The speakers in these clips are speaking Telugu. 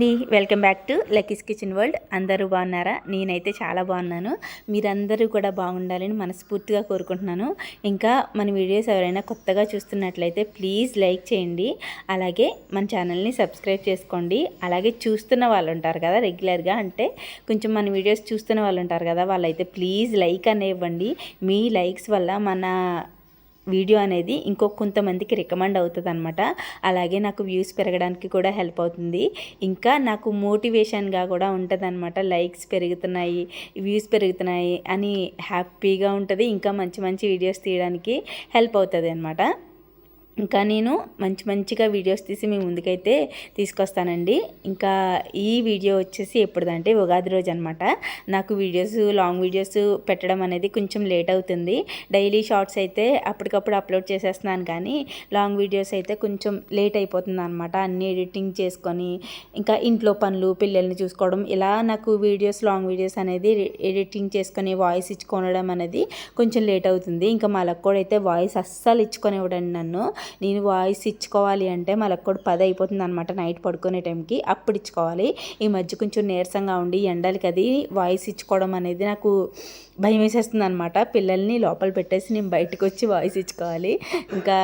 Welcome back to Lucky's kitchen world. అందరూ బాగున్నారా? నేనైతే చాలా బాగున్నాను. మీరందరూ కూడా బాగుండాలని మనస్ఫూర్తిగా కోరుకుంటున్నాను. ఇంకా మన వీడియోస్ ఎవరైనా కొత్తగా చూస్తున్నట్లయితే ప్లీజ్ లైక్ చేయండి. అలాగే మన ఛానల్ని సబ్స్క్రైబ్ చేసుకోండి. అలాగే చూస్తున్న వాళ్ళు ఉంటారు కదా రెగ్యులర్గా, అంటే కొంచెం మన వీడియోస్ చూస్తున్న వాళ్ళు ఉంటారు కదా, వాళ్ళైతే ప్లీజ్ లైక్ అనేవ్వండి. మీ లైక్స్ వల్ల మన వీడియో అనేది కొంతమందికి రికమెండ్ అవుతుంది అనమాట. అలాగే నాకు వ్యూస్ పెరగడానికి కూడా హెల్ప్ అవుతుంది. ఇంకా నాకు మోటివేషన్గా కూడా ఉంటుంది అనమాట. లైక్స్ పెరుగుతున్నాయి, వ్యూస్ పెరుగుతున్నాయి అని హ్యాపీగా ఉంటుంది. ఇంకా మంచి మంచి వీడియోస్ తీయడానికి హెల్ప్ అవుతుంది అనమాట. ఇంకా నేను మంచిగా వీడియోస్ తీసి మీ ముందుకైతే తీసుకొస్తానండి. ఇంకా ఈ వీడియో వచ్చేసి ఎప్పుడుదంటే ఉగాది రోజు అనమాట. నాకు లాంగ్ వీడియోస్ పెట్టడం అనేది కొంచెం లేట్ అవుతుంది. డైలీ షార్ట్స్ అయితే అప్పటికప్పుడు అప్లోడ్ చేసేస్తున్నాను, కానీ లాంగ్ వీడియోస్ అయితే కొంచెం లేట్ అయిపోతుంది అనమాట. అన్నీ ఎడిటింగ్ చేసుకొని ఇంకా ఇంట్లో పనులు, పిల్లల్ని చూసుకోవడం, ఇలా నాకు లాంగ్ వీడియోస్ అనేది ఎడిటింగ్ చేసుకొని వాయిస్ ఇచ్చుకోవడం అనేది కొంచెం లేట్ అవుతుంది. ఇంకా మా లక్కోడు అయితే వాయిస్ అస్సలు ఇచ్చుకొనివ్వడండి నన్ను. నేను వాయిస్ ఇచ్చుకోవాలి అంటే మళ్ళీ కూడా 10 అయిపోతుంది అనమాట. నైట్ పడుకునే టైంకి అప్పుడు ఇచ్చుకోవాలి. ఈ మధ్య కొంచెం నీరసంగా ఉండి ఎండలకి అది వాయిస్ ఇచ్చుకోవడం అనేది నాకు భయం వేసేస్తుంది అనమాట. పిల్లల్ని లోపల పెట్టేసి నేను బయటకు వచ్చి వాయిస్ ఇచ్చుకోవాలి. ఇంకా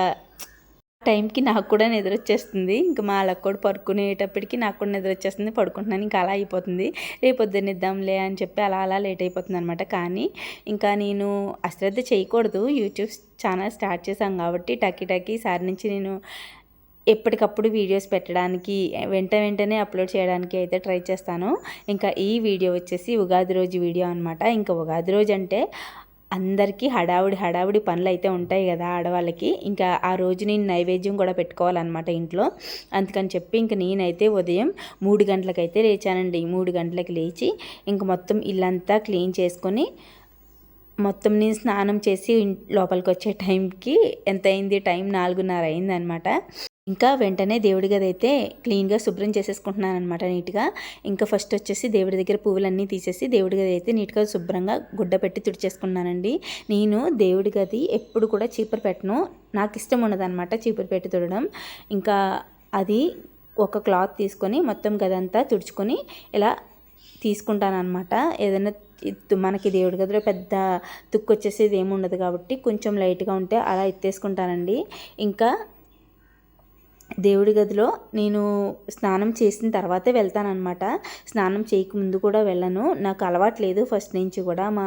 టైంకి నాకు కూడా నిద్ర వచ్చేస్తుంది. ఇంకా మా వాళ్ళకి కూడా పడుకునేటప్పటికి నాకు కూడా నిద్ర వచ్చేస్తుంది, పడుకుంటున్నాను. ఇంకా అలా అయిపోతుంది. రేపు పొద్దున్నిద్దాంలే అని చెప్పి అలా లేట్ అయిపోతుంది అనమాట. కానీ ఇంకా నేను అశ్రద్ధ చేయకూడదు. యూట్యూబ్ ఛానల్ స్టార్ట్ చేశాం కాబట్టి టక్కి ఈసారి నుంచి నేను ఎప్పటికప్పుడు వీడియోస్ పెట్టడానికి వెంటనే అప్లోడ్ చేయడానికి అయితే ట్రై చేస్తాను. ఇంకా ఈ వీడియో వచ్చేసి ఉగాది రోజు వీడియో అనమాట. ఇంకా ఉగాది రోజు అంటే అందరికీ హడావుడి పనులు అయితే ఉంటాయి కదా ఆడవాళ్ళకి. ఇంకా ఆ రోజు నేను నైవేద్యం కూడా పెట్టుకోవాలన్నమాట ఇంట్లో. అందుకని చెప్పి ఇంక నేనైతే ఉదయం 3 గంటలకైతే లేచానండి. 3 గంటలకు లేచి ఇంక మొత్తం ఇల్లంతా క్లీన్ చేసుకొని మొత్తం నేను స్నానం చేసి లోపలికి వచ్చే టైంకి ఎంత అయింది, టైం 4:30 అయిందనమాట. ఇంకా వెంటనే దేవుడి గది అయితే క్లీన్గా శుభ్రం చేసేసుకుంటున్నాను అనమాట నీట్గా. ఇంకా ఫస్ట్ వచ్చేసి దేవుడి దగ్గర పువ్వులన్నీ తీసేసి దేవుడి గది అయితే నీట్గా శుభ్రంగా గుడ్డ పెట్టి తుడిచేసుకున్నానండి. నేను దేవుడి గది ఎప్పుడు కూడా చీపురు పెట్టను, నాకు ఇష్టం ఉండదన్నమాట చీపురు పెట్టి తుడడం. ఇంకా అది ఒక క్లాత్ తీసుకొని మొత్తం గదంతా తుడుచుకొని ఇలా తీసుకుంటానమాట. ఏదైనా మనకి దేవుడి గదిలో పెద్ద తుక్కు వచ్చేసేది ఏమి ఉండదు కాబట్టి కొంచెం లైట్గా ఉంటే అలా ఎత్తేసుకుంటానండి. ఇంకా దేవుడి గదిలో నేను స్నానం చేసిన తర్వాతే వెళ్తానన్నమాట. స్నానం చేయకముందు కూడా వెళ్ళను, నాకు అలవాటు లేదు ఫస్ట్ నుంచి కూడా. మా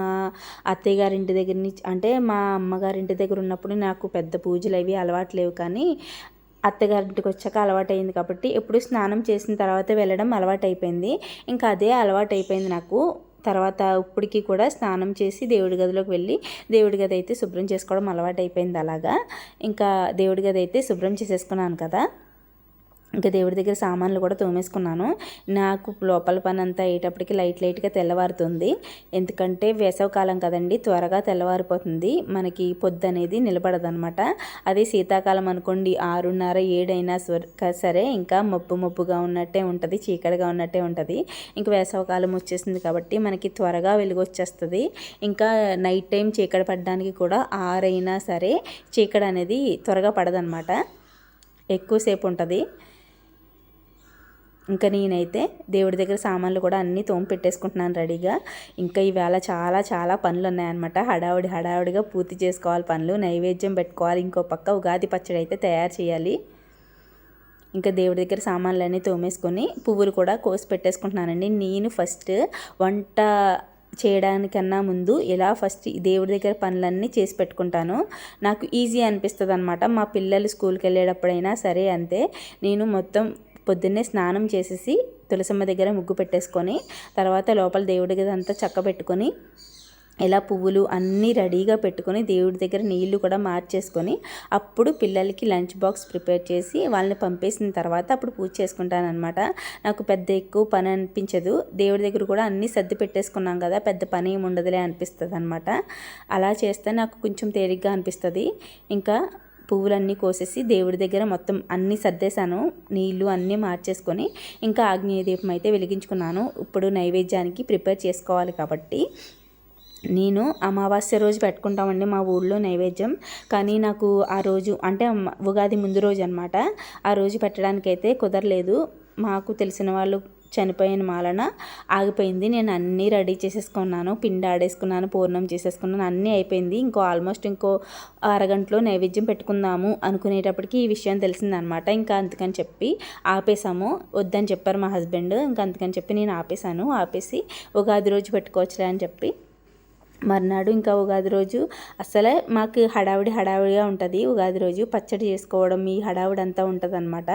అత్తయ్య గారింటి దగ్గర నుంచి, అంటే మా అమ్మగారింటి దగ్గర ఉన్నప్పుడు నాకు పెద్ద పూజలు అవి అలవాటు లేవు, కానీ అత్తగారింటికి వచ్చాక అలవాటు అయింది కాబట్టి ఎప్పుడు స్నానం చేసిన తర్వాతే వెళ్ళడం అలవాటు అయిపోయింది. ఇంకా అదే అలవాటు అయిపోయింది నాకు. తర్వాత ఇప్పటికి కూడా స్నానం చేసి దేవుడి గదిలోకి వెళ్ళి దేవుడి గది అయితే శుభ్రం చేసుకోవడం అలవాటు అయిపోయింది. అలాగా ఇంకా దేవుడి గది అయితే శుభ్రం చేసేసుకున్నాను కదా. ఇంకా దేవుడి దగ్గర సామాన్లు కూడా తోమేసుకున్నాను. నాకు లోపల పని అంతా అయ్యేటప్పటికి లైట్గా తెల్లవారుతుంది. ఎందుకంటే వేసవకాలం కదండి, త్వరగా తెల్లవారిపోతుంది, మనకి పొద్దు అనేది నిలబడదనమాట. అదే శీతాకాలం అనుకోండి 6:30 7 అయినా సరే ఇంకా మబ్బుగా ఉన్నట్టే ఉంటుంది, చీకటిగా ఉన్నట్టే ఉంటుంది. ఇంకా వేసవకాలం వచ్చేసింది కాబట్టి మనకి త్వరగా వెలుగు వచ్చేస్తుంది. ఇంకా నైట్ టైం చీకటి పడడానికి కూడా 6 అయినా సరే చీకటి అనేది త్వరగా పడదనమాట, ఎక్కువసేపు ఉంటుంది. ఇంకా నేనైతే దేవుడి దగ్గర సామాన్లు కూడా అన్నీ తోమి పెట్టేసుకుంటున్నాను రెడీగా. ఇంకా ఈవేళ చాలా పనులు ఉన్నాయన్నమాట. హడావుడిగా పూర్తి చేసుకోవాలి పనులు. నైవేద్యం పెట్టుకోవాలి, ఇంకో పక్క ఉగాది పచ్చడి అయితే తయారు చేయాలి. ఇంకా దేవుడి దగ్గర సామాన్లు అన్నీ తోమేసుకొని పువ్వులు కూడా కోసి పెట్టేసుకుంటున్నానండి. నేను ఫస్ట్ వంట చేయడానికన్నా ముందు ఇలా ఫస్ట్ దేవుడి దగ్గర పనులన్నీ చేసి పెట్టుకుంటాను. నాకు ఈజీ అనిపిస్తుంది అనమాట. మా పిల్లలు స్కూల్కి వెళ్ళేటప్పుడైనా సరే అంతే. నేను మొత్తం పొద్దున్నే స్నానం చేసేసి తులసమ్మ దగ్గర ముగ్గు పెట్టేసుకొని తర్వాత లోపల దేవుడి గది అంతా చక్కబెట్టుకొని ఇలా పువ్వులు అన్నీ రెడీగా పెట్టుకొని దేవుడి దగ్గర నీళ్లు కూడా మార్చేసుకొని అప్పుడు పిల్లలకి లంచ్ బాక్స్ ప్రిపేర్ చేసి వాళ్ళని పంపేసిన తర్వాత అప్పుడు పూజ చేసుకుంటానమాట. నాకు పెద్ద ఎక్కువ పని అనిపించదు. దేవుడి దగ్గర కూడా అన్నీ సర్ది పెట్టేసుకున్నాం కదా, పెద్ద పని ఏమి ఉండదులే అనిపిస్తుంది అనమాట. అలా చేస్తే నాకు కొంచెం తేలిగ్గా అనిపిస్తుంది. ఇంకా పువ్వులన్నీ కోసేసి దేవుడి దగ్గర మొత్తం అన్నీ సర్దేశాను, నీళ్ళు అన్నీ మార్చేసుకొని ఇంకా ఆగ్నేయ దీపం అయితే వెలిగించుకున్నాను. ఇప్పుడు నైవేద్యానికి ప్రిపేర్ చేసుకోవాలి కాబట్టి నేను అమావాస్య రోజు పెట్టుకుంటామండి మా ఊళ్ళో నైవేద్యం. కానీ నాకు ఆ రోజు అంటే ఉగాది ముందు రోజు అనమాట, ఆ రోజు పెట్టడానికైతే కుదరలేదు. మాకు తెలిసిన వాళ్ళు చనిపోయిన మాలన ఆగిపోయింది. నేను అన్నీ రెడీ చేసేసుకున్నాను, పిండి ఆడేసుకున్నాను, పూర్ణం చేసేసుకున్నాను, అన్నీ అయిపోయింది. ఇంకో అరగంటలో నైవేద్యం పెట్టుకుందాము అనుకునేటప్పటికి ఈ విషయం తెలిసిందనమాట. ఇంకా అందుకని చెప్పి ఆపేసాము. వద్దని చెప్పారు మా హస్బెండ్. ఇంకా అందుకని చెప్పి నేను ఆపేసి ఉగాది రోజు పెట్టుకోవచ్చులే అని చెప్పి మర్నాడు ఇంకా ఉగాది రోజు అసలే మాకు హడావిడిగా ఉంటుంది. ఉగాది రోజు పచ్చడి చేసుకోవడం ఈ హడావిడి అంతా ఉంటుంది అనమాట.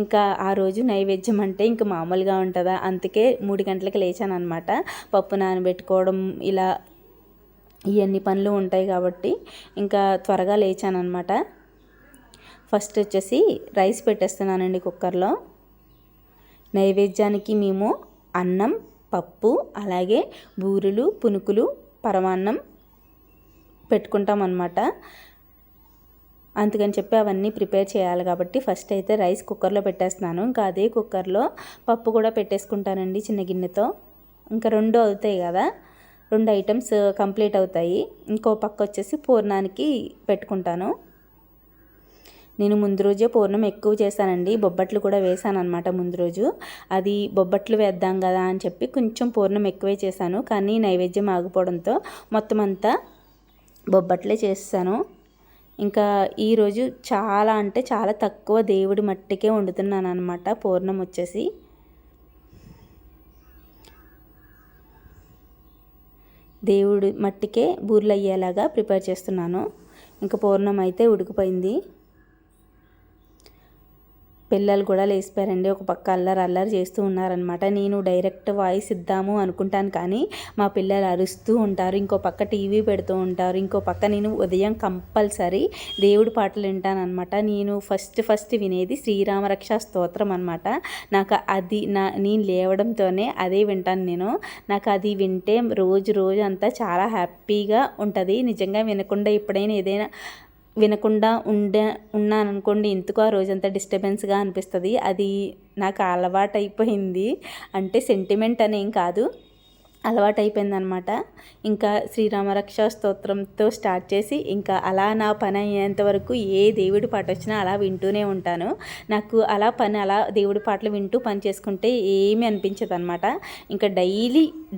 ఇంకా ఆ రోజు నైవేద్యం అంటే ఇంకా మామూలుగా ఉంటుందా, అందుకే 3 గంటలకు లేచాను అనమాట. పప్పు నానబెట్టుకోవడం ఇలా ఇవన్నీ పనులు ఉంటాయి కాబట్టి ఇంకా త్వరగా లేచాను అనమాట. ఫస్ట్ వచ్చేసి రైస్ పెట్టేస్తున్నానండి కుక్కర్లో. నైవేద్యానికి మేము అన్నం, పప్పు, అలాగే బూరెలు, పునుకులు, పరమాన్నం పెట్టుకుంటాం అన్నమాట. అందుకని చెప్పి అవన్నీ ప్రిపేర్ చేయాలి కాబట్టి ఫస్ట్ అయితే రైస్ కుక్కర్లో పెట్టేస్తున్నాను. ఇంకా అదే కుక్కర్లో పప్పు కూడా పెట్టేసుకుంటానండి చిన్న గిన్నెతో. ఇంకా 2 అవుతాయి కదా, 2 ఐటమ్స్ కంప్లీట్ అవుతాయి. ఇంకో పక్క వచ్చేసి పూర్ణానికి పెట్టుకుంటాను. నేను ముందు రోజే పూర్ణం ఎక్కువ చేశానండి. బొబ్బట్లు కూడా వేసాను అనమాట ముందు రోజు. అది బొబ్బట్లు వేద్దాం కదా అని చెప్పి కొంచెం పూర్ణం ఎక్కువే చేశాను. కానీ నైవేద్యం ఆగిపోవడంతో మొత్తం అంతా బొబ్బట్లే చేస్తాను. ఇంకా ఈరోజు చాలా అంటే చాలా తక్కువ దేవుడి మట్టికే వండుతున్నాను అనమాట. పూర్ణం వచ్చేసి దేవుడి మట్టికే బూర్లు అయ్యేలాగా ప్రిపేర్ చేస్తున్నాను. ఇంకా పూర్ణం అయితే ఉడికిపోయింది. పిల్లలు కూడా లేచిపోయారండి. ఒక పక్క అల్లరి చేస్తూ ఉన్నారనమాట. నేను డైరెక్ట్ వాయిస్ ఇద్దాము అనుకుంటాను కానీ మా పిల్లలు అరుస్తూ ఉంటారు. ఇంకో పక్క టీవీ పెడుతూ ఉంటారు. ఇంకో పక్క నేను ఉదయం కంపల్సరీ దేవుడి పాటలు వింటానమాట. నేను ఫస్ట్ వినేది శ్రీరామరక్ష స్తోత్రం అనమాట. నాకు అది నేను లేవడంతోనే అదే వింటాను నేను. నాకు అది వింటే రోజు అంతా చాలా హ్యాపీగా ఉంటుంది. నిజంగా వినకుండా ఎప్పుడైనా ఏదైనా వినకుండా ఉన్నాను అనుకోండి, ఎందుకు ఆ రోజంతా డిస్టర్బెన్స్గా అనిపిస్తుంది. అది నాకు అలవాటు అయిపోయింది. అంటే సెంటిమెంట్ అనేం కాదు, అలవాటు అయిపోయింది అనమాట. ఇంకా శ్రీరామరక్ష స్తోత్రంతో స్టార్ట్ చేసి ఇంకా అలా నా పని అయ్యేంత వరకు ఏ దేవుడి పాట వచ్చినా అలా వింటూనే ఉంటాను. నాకు అలా దేవుడి పాటలు వింటూ పని చేసుకుంటే ఏమీ అనిపించదు అనమాట. ఇంకా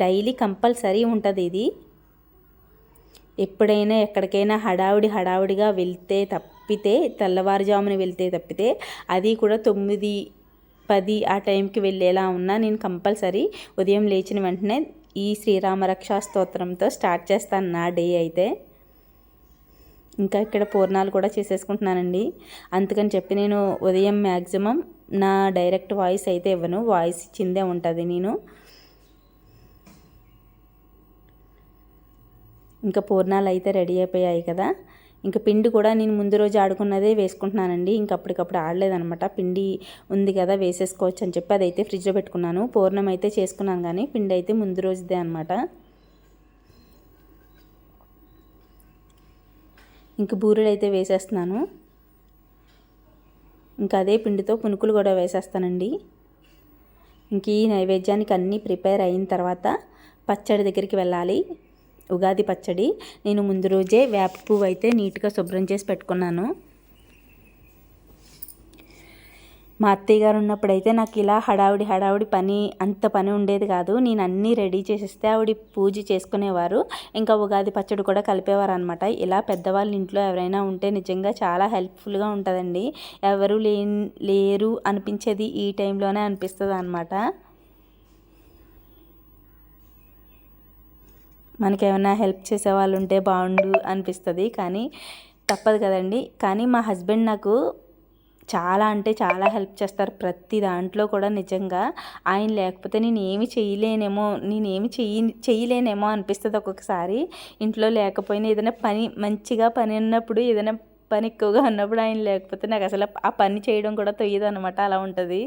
డైలీ కంపల్సరీ ఉంటుంది ఇది. ఎప్పుడైనా ఎక్కడికైనా హడావిడిగా వెళ్తే తప్పితే, తెల్లవారుజామున వెళ్తే తప్పితే, అది కూడా 9-10 ఆ టైంకి వెళ్ళేలా ఉన్నా నేను కంపల్సరీ ఉదయం లేచిన వెంటనే ఈ శ్రీరామరక్ష స్తోత్రంతో స్టార్ట్ చేస్తాను నా డే అయితే. ఇంకా ఇక్కడ పూర్ణాలు కూడా చేసేసుకుంటున్నానండి. అందుకని చెప్పి నేను ఉదయం మ్యాక్సిమం నా డైరెక్ట్ వాయిస్ అయితే ఇవ్వను, వాయిస్ ఇచ్చిందే ఉంటుంది నేను. ఇంకా పూర్ణాలు అయితే రెడీ అయిపోయాయి కదా. ఇంకా పిండి కూడా నేను ముందు రోజు ఆడుకున్నదే వేసుకుంటున్నానండి. ఇంకా అప్పటికప్పుడు ఆడలేదనమాట. పిండి ఉంది కదా వేసేసుకోవచ్చు అని చెప్పి అదైతే ఫ్రిడ్జ్లో పెట్టుకున్నాను. పూర్ణం అయితే చేసుకున్నాను కానీ పిండి అయితే ముందు రోజుదే అనమాట. ఇంకా బూరెలు అయితే వేసేస్తున్నాను. ఇంకా అదే పిండితో పునుకులు కూడా వేసేస్తానండి. ఇంక ఈ నైవేద్యానికి అన్నీ ప్రిపేర్ అయిన తర్వాత పచ్చడి దగ్గరికి వెళ్ళాలి. ఉగాది పచ్చడి నేను ముందు రోజే వేప పువ్వు అయితే నీట్గా శుభ్రం చేసి పెట్టుకున్నాను. మా అత్తయ్య గారు ఉన్నప్పుడైతే నాకు ఇలా హడావిడి అంత పని ఉండేది కాదు. నేను అన్నీ రెడీ చేసేస్తే ఆవిడ పూజ చేసుకునేవారు. ఇంకా ఉగాది పచ్చడి కూడా కలిపేవారు అనమాట. ఇలా పెద్దవాళ్ళు ఇంట్లో ఎవరైనా ఉంటే నిజంగా చాలా హెల్ప్ఫుల్గా ఉంటుందండి. ఎవరు లేరు అనిపించేది ఈ టైంలోనే అనిపిస్తుంది అనమాట. మనకేమైనా హెల్ప్ చేసే వాళ్ళు ఉంటే బాగుండు అనిపిస్తుంది, కానీ తప్పదు కదండి. కానీ మా హస్బెండ్ నాకు చాలా అంటే చాలా హెల్ప్ చేస్తారు ప్రతి దాంట్లో కూడా. నిజంగా ఆయన లేకపోతే నేనేమి చేయలేనేమో అనిపిస్తుంది ఒక్కొక్కసారి. ఇంట్లో లేకపోయినా ఏదైనా మంచిగా పని ఉన్నప్పుడు, ఏదైనా పని ఎక్కువగా ఉన్నప్పుడు ఆయన లేకపోతే నాకు అసలు ఆ పని చేయడం కూడా తొయ్యదు అనమాట. అలా ఉంటుంది.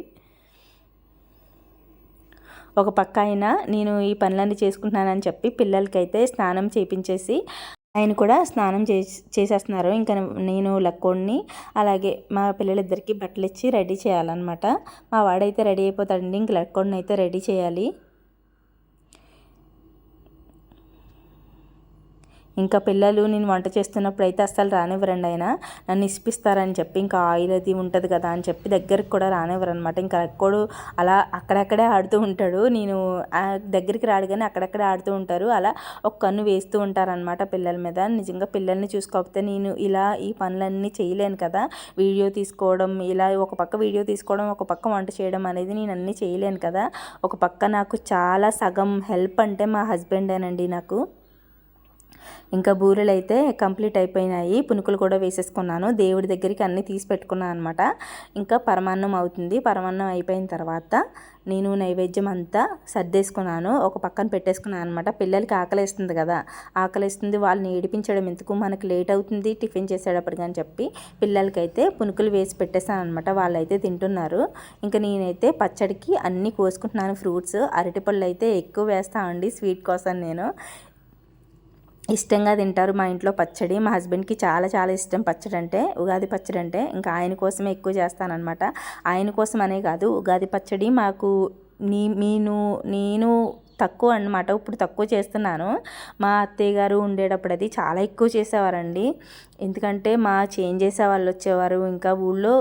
ఒక పక్క ఆయన నేను ఈ పనులన్నీ చేసుకుంటున్నానని చెప్పి పిల్లలకైతే స్నానం చేయించేసి ఆయన కూడా స్నానం చేసేస్తున్నారు. ఇంకా నేను లక్కోడిని అలాగే మా పిల్లలిద్దరికి బట్టలు ఇచ్చి రెడీ చేయాలన్నమాట. మా వాడైతే రెడీ అయిపోతాడండి. ఇంక లక్కోడిని అయితే రెడీ చేయాలి. ఇంకా పిల్లలు నేను వంట చేస్తున్నప్పుడు అయితే అస్సలు రానివ్వరండి, ఆయన నన్ను ఇసిపిస్తారని చెప్పి, ఇంకా ఆయిల్ అది ఉంటుంది కదా అని చెప్పి దగ్గరికి కూడా రానివ్వరు అనమాట. ఇంకా ఎక్కడు అలా అక్కడక్కడే ఆడుతూ ఉంటాడు, నేను దగ్గరికి రాడు కానీ అక్కడక్కడే ఆడుతూ ఉంటారు. అలా ఒక కన్ను వేస్తూ ఉంటారనమాట పిల్లల మీద. నిజంగా పిల్లల్ని చూసుకోకపోతే నేను ఇలా ఈ పనులన్నీ చేయలేను కదా, వీడియో తీసుకోవడం, ఇలా ఒక పక్క వీడియో తీసుకోవడం, ఒక పక్క వంట చేయడం అనేది నేను అన్నీ చేయలేను కదా. ఒక పక్క నాకు చాలా సగం హెల్ప్ అంటే మా హస్బెండేనండి నాకు. ఇంకా బూరెలు అయితే కంప్లీట్ అయిపోయినాయి, పునుకులు కూడా వేసేసుకున్నాను, దేవుడి దగ్గరికి అన్నీ తీసి పెట్టుకున్నాను అనమాట. ఇంకా పరమాన్నం అవుతుంది. పరమాన్నం అయిపోయిన తర్వాత నేను నైవేద్యం అంతా సర్దేసుకున్నాను, ఒక పక్కన పెట్టేసుకున్నాను అనమాట. పిల్లలకి ఆకలిస్తుంది కదా, ఆకలిస్తుంది, వాళ్ళని ఏడిపించడం ఎందుకు, మనకు లేట్ అవుతుంది టిఫిన్ చేసేటప్పటికి అని చెప్పి పిల్లలకైతే పునుకులు వేసి పెట్టేశాను అనమాట. వాళ్ళైతే తింటున్నారు. ఇంకా నేనైతే పచ్చడికి అన్నీ కోసుకుంటున్నాను. ఫ్రూట్స్, అరటిపళ్ళు అయితే ఎక్కువ వేస్తానండి స్వీట్ కోసం. నేను ఇష్టంగా తింటారు మా ఇంట్లో పచ్చడి. మా హస్బెండ్కి చాలా చాలా ఇష్టం పచ్చడి అంటే, ఉగాది పచ్చడి అంటే. ఇంకా ఆయన కోసమే ఎక్కువ చేస్తానన్నమాట. ఆయన కోసం అనే కాదు, ఉగాది పచ్చడి మాకు నేను తక్కువ అన్నమాట, ఇప్పుడు తక్కువ చేస్తున్నాను. మా అత్తయ్య గారు ఉండేటప్పుడు అది చాలా ఎక్కువ చేసేవారండి. ఎందుకంటే మా చేంజ్ చేసే వాళ్ళు వచ్చేవారు, ఇంకా ఊళ్ళో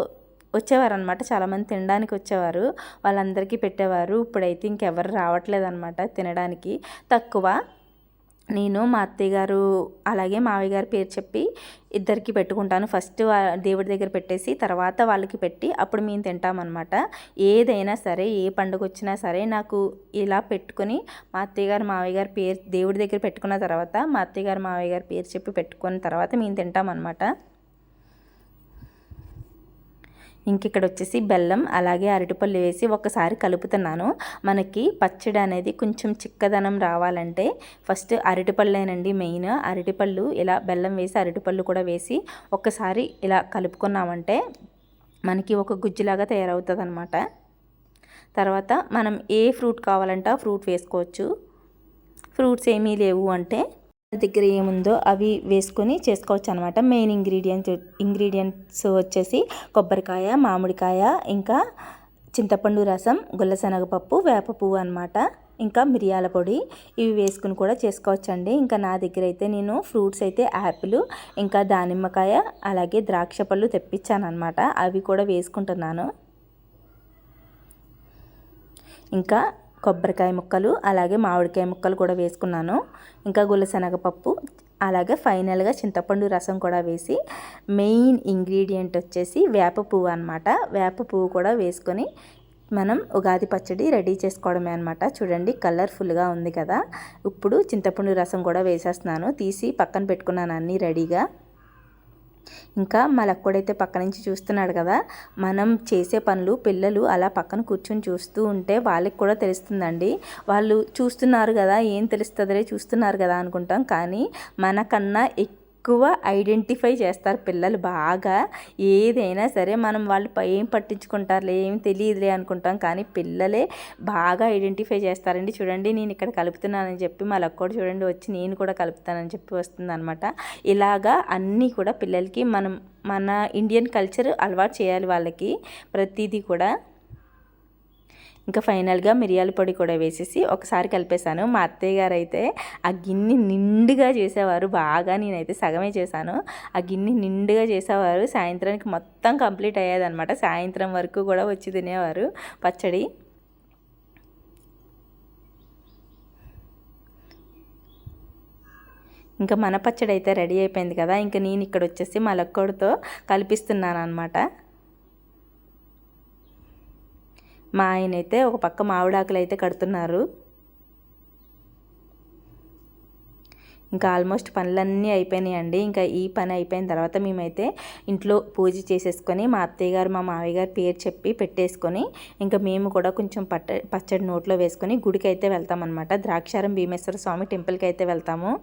వచ్చేవారు అనమాట, చాలామంది తినడానికి వచ్చేవారు, వాళ్ళందరికీ పెట్టేవారు. ఇప్పుడైతే ఇంకెవరు రావట్లేదు అనమాట తినడానికి, తక్కువ. నేను మా అత్తయ్య గారు అలాగే మావయ్య గారి పేరు చెప్పి ఇద్దరికి పెట్టుకుంటాను. ఫస్ట్ దేవుడి దగ్గర పెట్టేసి తర్వాత వాళ్ళకి పెట్టి అప్పుడు మేము తింటామన్నమాట. ఏదైనా సరే, ఏ పండుగ వచ్చినా సరే నాకు ఇలా పెట్టుకొని మా అత్తయ్య గారు మావయ్య గారి పేరు దేవుడి దగ్గర పెట్టుకున్న తర్వాత మా అత్తయ్య గారు మావయ్య గారి పేరు చెప్పి పెట్టుకున్న తర్వాత మేము తింటామన్నమాట. ఇంక ఇక్కడ వచ్చేసి బెల్లం అలాగే అరటిపళ్ళు వేసి ఒకసారి కలుపుతున్నాను. మనకి పచ్చడి అనేది కొంచెం చిక్కదనం రావాలంటే ఫస్ట్ అరటిపళ్ళేనండి మెయిన్. అరటిపళ్ళు ఇలా బెల్లం వేసి అరటిపళ్ళు కూడా వేసి ఒక్కసారి ఇలా కలుపుకున్నామంటే మనకి ఒక గుజ్జులాగా తయారవుతుంది అనమాట. తర్వాత మనం ఏ ఫ్రూట్ కావాలంటే ఆ ఫ్రూట్ వేసుకోవచ్చు. ఫ్రూట్స్ ఏమీ లేవు అంటే దగ్గర ఏముందో అవి వేసుకొని చేసుకోవచ్చు అనమాట. మెయిన్ ఇంగ్రీడియంట్స్ వచ్చేసి కొబ్బరికాయ, మామిడికాయ, ఇంకా చింతపండు రసం, గుల్లశనగపప్పు, వేప పువ్వు అనమాట. ఇంకా మిరియాల పొడి, ఇవి వేసుకుని కూడా చేసుకోవచ్చండి. ఇంకా నా దగ్గర అయితే నేను ఫ్రూట్స్ అయితే యాపిల్, ఇంకా దానిమ్మకాయ, అలాగే ద్రాక్ష పళ్ళు తెప్పించాను అనమాట. అవి కూడా వేసుకుంటున్నాను. ఇంకా కొబ్బరికాయ ముక్కలు అలాగే మామిడికాయ ముక్కలు కూడా వేసుకున్నాను. ఇంకా గుల్లశనగపప్పు, అలాగే ఫైనల్గా చింతపండు రసం కూడా వేసి, మెయిన్ ఇంగ్రీడియంట్ వచ్చేసి వేప పువ్వు అనమాట. వేప పువ్వు కూడా వేసుకొని మనం ఉగాది పచ్చడి రెడీ చేసుకోవడమే అనమాట. చూడండి కలర్ఫుల్గా ఉంది కదా. ఇప్పుడు చింతపండు రసం కూడా వేసేస్తున్నాను, తీసి పక్కన పెట్టుకున్నాను అన్నీ రెడీగా. ఇంకా మా లక్కుడైతే పక్క నుంచి చూస్తున్నాడు కదా. మనం చేసే పనులు పిల్లలు అలా పక్కన కూర్చొని చూస్తూ ఉంటే వాళ్ళకి కూడా తెలుస్తుందండి. వాళ్ళు చూస్తున్నారు కదా, ఏం తెలుస్తుందిలే చూస్తున్నారు కదా అనుకుంటాం, కానీ మనకన్నా ఎక్కువ ఐడెంటిఫై చేస్తారు పిల్లలు బాగా. ఏదైనా సరే మనం వాళ్ళు ఏం పట్టించుకుంటారులే, ఏం తెలియదులే అనుకుంటాం, కానీ పిల్లలే బాగా ఐడెంటిఫై చేస్తారండి. చూడండి నేను ఇక్కడ కలుపుతున్నానని చెప్పి మా లక్కోడు చూడండి వచ్చి నేను కూడా కలుపుతానని చెప్పి వస్తుంది అనమాట. ఇలాగా అన్నీ కూడా పిల్లలకి మన ఇండియన్ కల్చర్ అలవాటు చేయాలి వాళ్ళకి ప్రతిదీ కూడా. ఇంకా ఫైనల్గా మిరియాల పొడి కూడా వేసేసి ఒకసారి కలిపేశాను. మా అత్తయ్య గారు అయితే ఆ గిన్నె నిండుగా చేసేవారు బాగా, నేనైతే సగమే చేశాను. ఆ గిన్నె నిండుగా చేసేవారు, సాయంత్రానికి మొత్తం కంప్లీట్ అయ్యేదన్నమాట. సాయంత్రం వరకు కూడా వచ్చి తినేవారు పచ్చడి. ఇంకా మన పచ్చడి అయితే రెడీ అయిపోయింది కదా. ఇంకా నేను ఇక్కడ వచ్చేసి మా లక్కోడితో కలిపిస్తున్నాను అనమాట. మా ఆయన అయితే ఒక పక్క మామిడాకులు అయితే కడుతున్నారు. ఇంకా ఆల్మోస్ట్ పనులన్నీ అయిపోయినాయండి. ఇంకా ఈ పని అయిపోయిన తర్వాత మేమైతే ఇంట్లో పూజ చేసేసుకొని మా అత్తయ్య గారు మా మావయ్య గారు పేరు చెప్పి పెట్టేసుకొని ఇంకా మేము కూడా కొంచెం పచ్చడి నోట్లో వేసుకొని గుడికి అయితే వెళ్తామన్నమాట. ద్రాక్షారం భీమేశ్వర స్వామి టెంపుల్కి అయితే వెళ్తాము.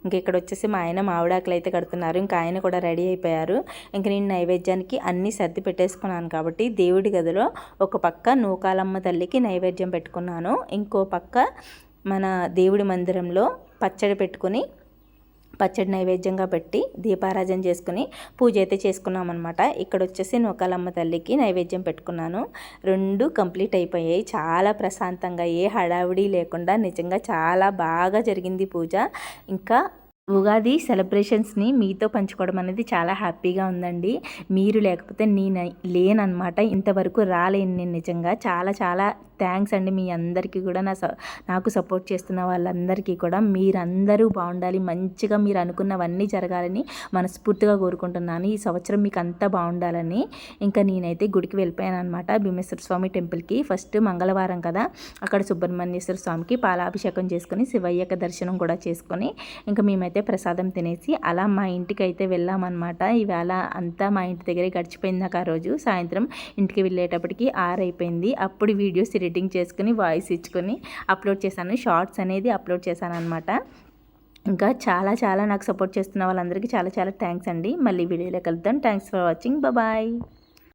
ఇంక ఇక్కడ వచ్చేసి మా ఆయన మామిడాకులు అయితే కడుతున్నారు. ఇంకా ఆయన కూడా రెడీ అయిపోయారు. ఇంక నేను నైవేద్యానికి అన్నీ సర్ది పెట్టేసుకున్నాను కాబట్టి దేవుడి గదిలో ఒక పక్క నూకాలమ్మ తల్లికి నైవేద్యం పెట్టుకున్నాను, ఇంకో పక్క మన దేవుడి మందిరంలో పచ్చడి పెట్టుకుని పచ్చడి నైవేద్యంగా పెట్టి దీపారాధన చేసుకుని పూజ అయితే చేసుకున్నాం అనమాట. ఇక్కడ వచ్చేసి నూకాలమ్మ తల్లికి నైవేద్యం పెట్టుకున్నాను. 2 కంప్లీట్ అయిపోయాయి. చాలా ప్రశాంతంగా ఏ హడావిడి లేకుండా నిజంగా చాలా బాగా జరిగింది పూజ. ఇంకా ఉగాది సెలబ్రేషన్స్ని మీతో పంచుకోవడం అనేది చాలా హ్యాపీగా ఉందండి. మీరు లేకపోతే నేను లేనన్నమాట. ఇంతవరకు రాలేను నేను నిజంగా. చాలా చాలా థ్యాంక్స్ అండి మీ అందరికీ కూడా, నాకు సపోర్ట్ చేస్తున్న వాళ్ళందరికీ కూడా. మీరందరూ బాగుండాలి, మంచిగా మీరు అనుకున్నవన్నీ జరగాలని మనస్ఫూర్తిగా కోరుకుంటున్నాను. ఈ సంవత్సరం మీకు అంతా బాగుండాలని. ఇంకా నేనైతే గుడికి వెళ్ళిపోయాను అనమాట, భీమేశ్వర స్వామి టెంపుల్కి. ఫస్ట్ మంగళవారం కదా, అక్కడ సుబ్రహ్మణ్యేశ్వర స్వామికి పాలాభిషేకం చేసుకొని శివయ్యక దర్శనం కూడా చేసుకొని ఇంకా మేమైతే ప్రసాదం తినేసి అలా మా ఇంటికి అయితే వెళ్ళామన్నమాట. ఈవేళ అంతా మా ఇంటి దగ్గరే గడిచిపోయింది నాకు. ఆ రోజు సాయంత్రం ఇంటికి వెళ్ళేటప్పటికి 6 అయిపోయింది. అప్పుడు వీడియోస్ ఎడిటింగ్ చేసుకుని వాయిస్ ఇచ్చుకొని అప్లోడ్ చేశాను. షార్ట్స్ అనేది అప్లోడ్ చేశాను అనమాట. ఇంకా చాలా చాలా నాకు సపోర్ట్ చేస్తున్న వాళ్ళందరికీ చాలా చాలా థ్యాంక్స్ అండి. మళ్ళీ వీడియోలో కలుద్దాం. Thanks for watching. బాయ్.